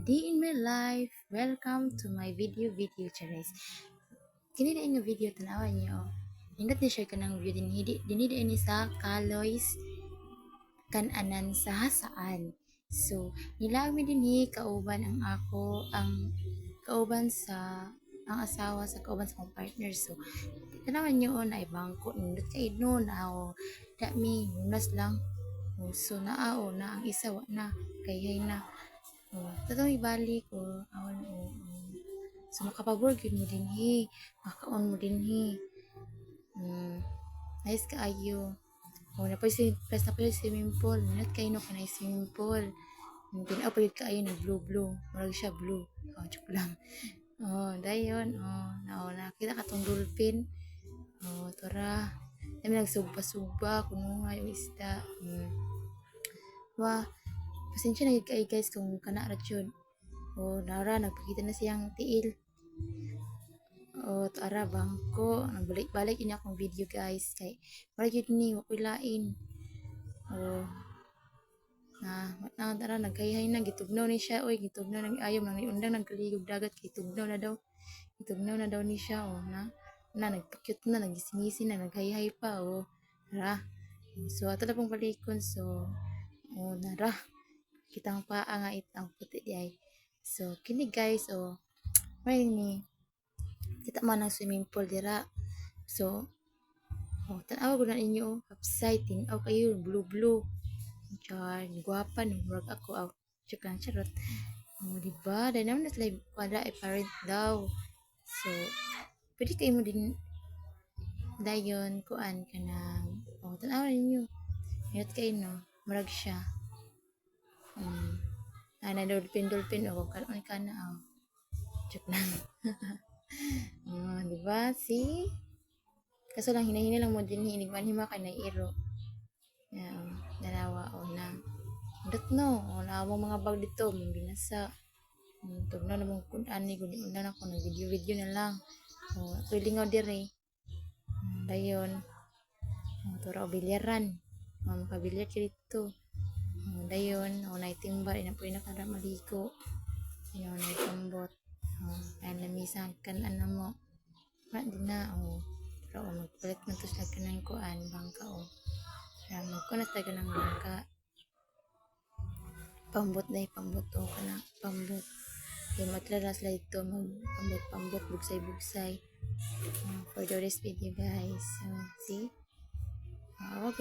day in my life. Welcome to my video Charis. Kini na nga video tanawan niyo. Nindot ni share ka ng video dinhi ini sa Kaloys Kananan sa Hasaan. So, nilag mi dinhi kauban ang kauban sa ang asawa sa kauban sa akong partner. So, tanawan niyo na ibangko nindot kay no na da mi unas lang. So, naao na ang isa wa na kay na. Tatong ibalik awan so makapabor gyud mo dinhi, makaon mo dinhi. Nice kaayo. Na pa swimming pool, minat kayo no kanay swimming pool. Tinaw pa yun kaayo na blue, marag siya blue. Joke lang. Dayon, nakita ka tong dolphin. Tora. Dami nagsugba kuno nga yung isda. Pasensya na kayo guys kung kana ra jud. Nara nagpakita na siyang tiil. Tara bangko, nagbalik-balik yun akong video guys kay para yun ni wakoy lain. Tara nagkayhay na gitugnaw ni siya. Gitugnaw nang ayaw nang iundang nagkaligog dagat gitugnaw na daw ni siya. Nagpakyut na nagisingisi na naghayhay pa. Tara. So ato na pong balikon. So nara kitang paa nga itang puti di ay. So kini guys may ni kita man ang swimming pool dira. So tanaw ko na inyo upside tinaw kayo blue char guwapa no murag ako joke lang charot. Diba dahil naman na sila para parent daw. So pwede kayo mo din dayon kuan ka na tanaw ninyo ingat kayo no murag siya na dolphin kung kanon ka na joke lang. Diba see kaso lang hinahinay lang mo din hinigman hima kay nairo dalawa na dot no naamong mga bag dito mong binasa tugnaw na mong kun ani guni undan ako na video na lang lingaw dire dayon tura bilyaran makabilyar dito. Dayon, naitimba, inapoy na kada maliko. Naitambot. Ayan, lamisan kan mo. Din na, pero magpalit man to sila ka ng kuan, bangka, magkunas tayo ng bangka. Pambot, kana, pambot. Yung matlaras lang ito, pambot, bugsay. For the rest video, guys. So, see? Awaw,